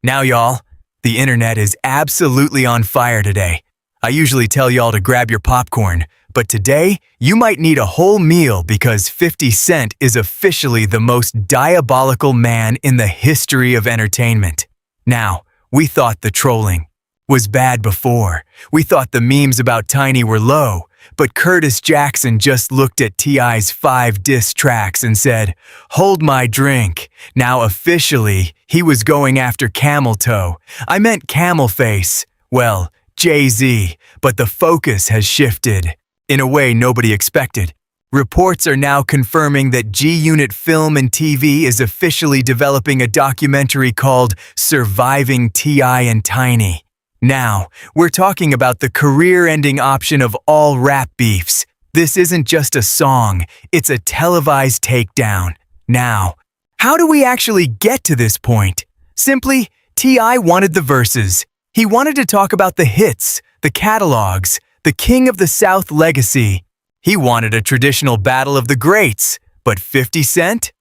Now, y'all, the internet is absolutely on fire today. I usually tell y'all to grab your popcorn, but today you might need a whole meal because 50 Cent is officially the most diabolical man in the history of entertainment. Now, we thought the trolling was bad before. We thought the memes about Tiny were low, but Curtis Jackson just looked at T.I.'s 5 diss tracks and said, "Hold my drink." Now officially, he was going after Camel Toe. I meant Camel Face. Well, Jay-Z, but the focus has shifted in a way nobody expected. Reports are now confirming that G-Unit Film and TV is officially developing a documentary called Surviving T.I. and Tiny. Now, we're talking about the career-ending option of all rap beefs. This isn't just a song, it's a televised takedown. Now, how do we actually get to this point? Simply, T.I. wanted the verses. He wanted to talk about the hits, the catalogs, the King of the South legacy. He wanted a traditional battle of the greats. But 50 Cent?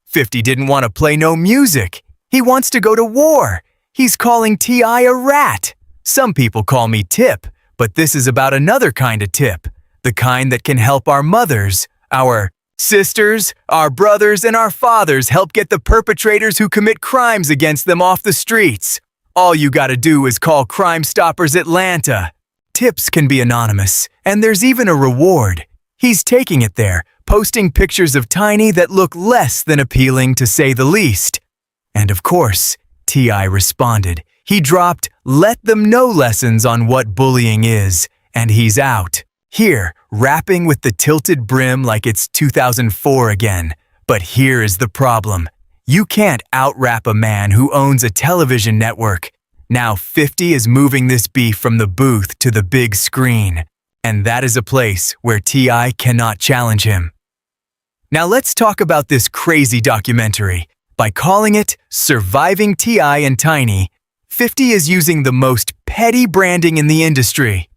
50 didn't want to play no music. He wants to go to war. He's calling T.I. a rat. Some people call me Tip, but this is about another kind of tip. The kind that can help our mothers, our sisters, our brothers, and our fathers help get the perpetrators who commit crimes against them off the streets. All you gotta do is call Crime Stoppers Atlanta. Tips can be anonymous, and there's even a reward. He's taking it there, posting pictures of Tiny that look less than appealing to say the least. And of course, T.I. responded. He dropped "Let Them Know" lessons on what bullying is, and he's out. Here, rapping with the tilted brim like it's 2004 again. But here is the problem. You can't out-rap a man who owns a television network. Now 50 is moving this beef from the booth to the big screen. And that is a place where T.I. cannot challenge him. Now let's talk about this crazy documentary. By calling it Surviving T.I. and Tiny, 50 is using the most petty branding in the industry.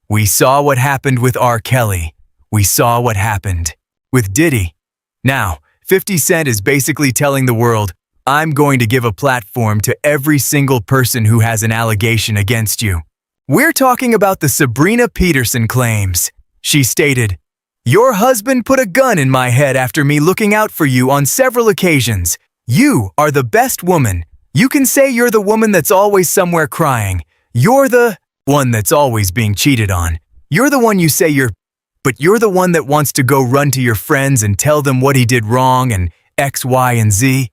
We saw what happened with R. Kelly. We saw what happened with Diddy. Now, 50 Cent is basically telling the world, I'm going to give a platform to every single person who has an allegation against you. We're talking about the Sabrina Peterson claims. She stated, "Your husband put a gun in my head after me looking out for you on several occasions. You are the best woman. You can say you're the woman that's always somewhere crying. You're the one that's always being cheated on. You're the one you say but you're the one that wants to go run to your friends and tell them what he did wrong and X, Y, and Z."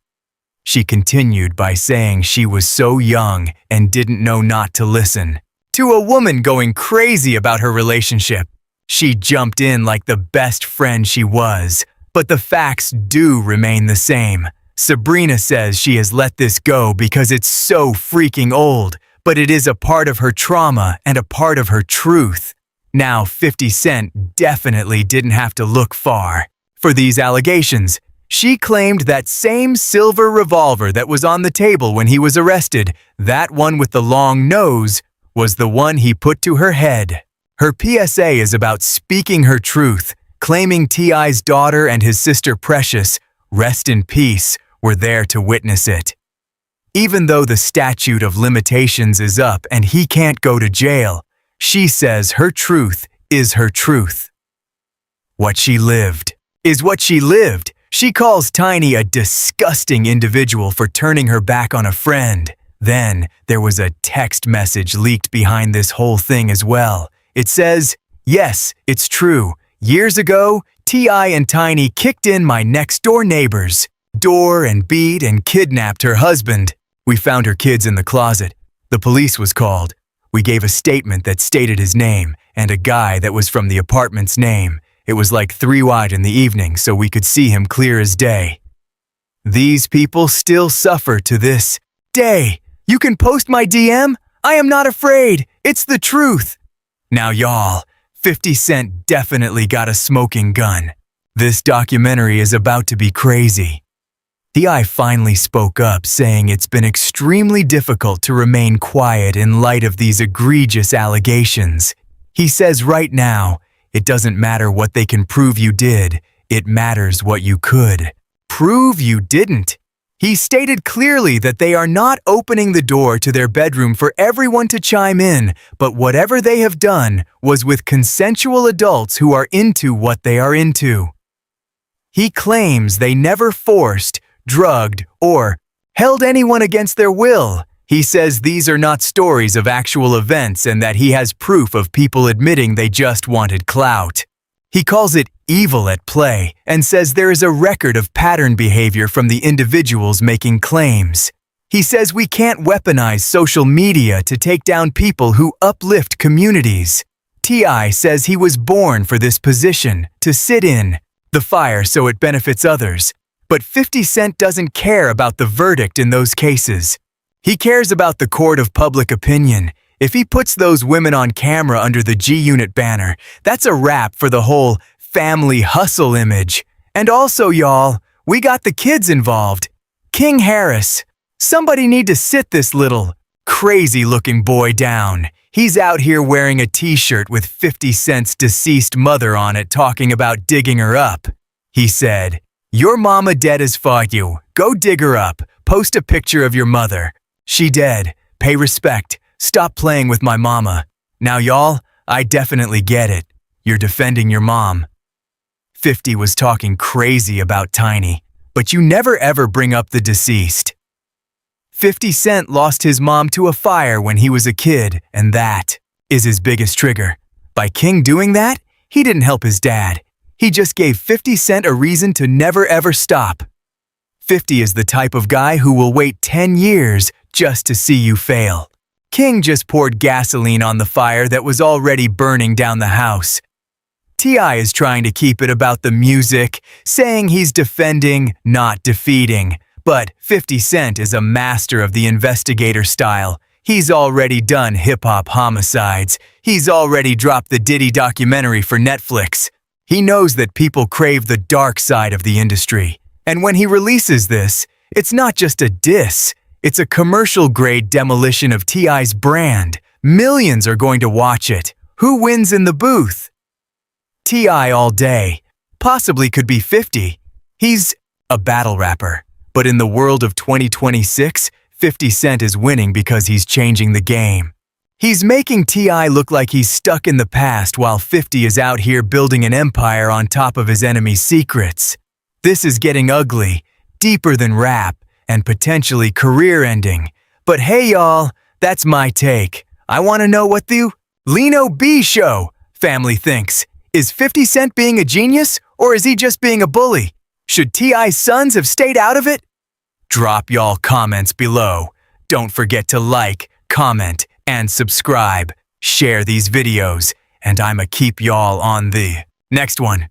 She continued by saying she was so young and didn't know not to listen. To a woman going crazy about her relationship, she jumped in like the best friend she was. But the facts do remain the same. Sabrina says she has let this go because it's so freaking old, but it is a part of her trauma and a part of her truth. Now, 50 Cent definitely didn't have to look far for these allegations. She claimed that same silver revolver that was on the table when he was arrested, that one with the long nose, was the one he put to her head. Her PSA is about speaking her truth, claiming T.I.'s daughter and his sister Precious, rest in peace, were there to witness it. Even though the statute of limitations is up and he can't go to jail, she says her truth is her truth. What she lived is what she lived. She calls Tiny a disgusting individual for turning her back on a friend. Then, there was a text message leaked behind this whole thing as well. It says, "Yes, it's true. Years ago, T.I. and Tiny kicked in my next-door neighbor's door and beat and kidnapped her husband. We found her kids in the closet. The police was called. We gave a statement that stated his name and a guy that was from the apartment's name. It was like 3 wide in the evening, so we could see him clear as day. These people still suffer to this day. You can post my DM? I am not afraid. It's the truth." Now y'all, 50 Cent definitely got a smoking gun. This documentary is about to be crazy. T.I. finally spoke up, saying it's been extremely difficult to remain quiet in light of these egregious allegations. He says right now, it doesn't matter what they can prove you did, it matters what you could prove you didn't. He stated clearly that they are not opening the door to their bedroom for everyone to chime in, but whatever they have done was with consensual adults who are into what they are into. He claims they never forced, drugged, or held anyone against their will. He says these are not stories of actual events and that he has proof of people admitting they just wanted clout. He calls it evil at play and says there is a record of pattern behavior from the individuals making claims. He says we can't weaponize social media to take down people who uplift communities. T.I. says he was born for this position, to sit in the fire so it benefits others. But 50 Cent doesn't care about the verdict in those cases. He cares about the court of public opinion. If he puts those women on camera under the G-Unit banner, that's a wrap for the whole family hustle image. And also, y'all, we got the kids involved. King Harris. Somebody need to sit this little, crazy-looking boy down. He's out here wearing a t-shirt with 50 Cent's deceased mother on it talking about digging her up. He said, "Your mama dead as fuck you. Go dig her up. Post a picture of your mother. She dead. Pay respect. Stop playing with my mama." Now, y'all, I definitely get it. You're defending your mom. 50 was talking crazy about Tiny, but you never ever bring up the deceased. 50 Cent lost his mom to a fire when he was a kid, and that is his biggest trigger. By King doing that, he didn't help his dad. He just gave 50 Cent a reason to never ever stop. 50 is the type of guy who will wait 10 years just to see you fail. King just poured gasoline on the fire that was already burning down the house. T.I. is trying to keep it about the music, saying he's defending, not defeating. But 50 Cent is a master of the investigator style. He's already done hip-hop homicides. He's already dropped the Diddy documentary for Netflix. He knows that people crave the dark side of the industry. And when he releases this, it's not just a diss. It's a commercial-grade demolition of T.I.'s brand. Millions are going to watch it. Who wins in the booth? T.I. all day. Possibly could be 50. He's a battle rapper. But in the world of 2026, 50 Cent is winning because he's changing the game. He's making T.I. look like he's stuck in the past while 50 is out here building an empire on top of his enemy's secrets. This is getting ugly, deeper than rap, and potentially career-ending. But hey y'all, that's my take. I want to know what the Lino B Show family thinks. Is 50 Cent being a genius, or is he just being a bully? Should T.I.'s sons have stayed out of it? Drop y'all comments below. Don't forget to like, comment, and subscribe. Share these videos, and I'ma keep y'all on the next one.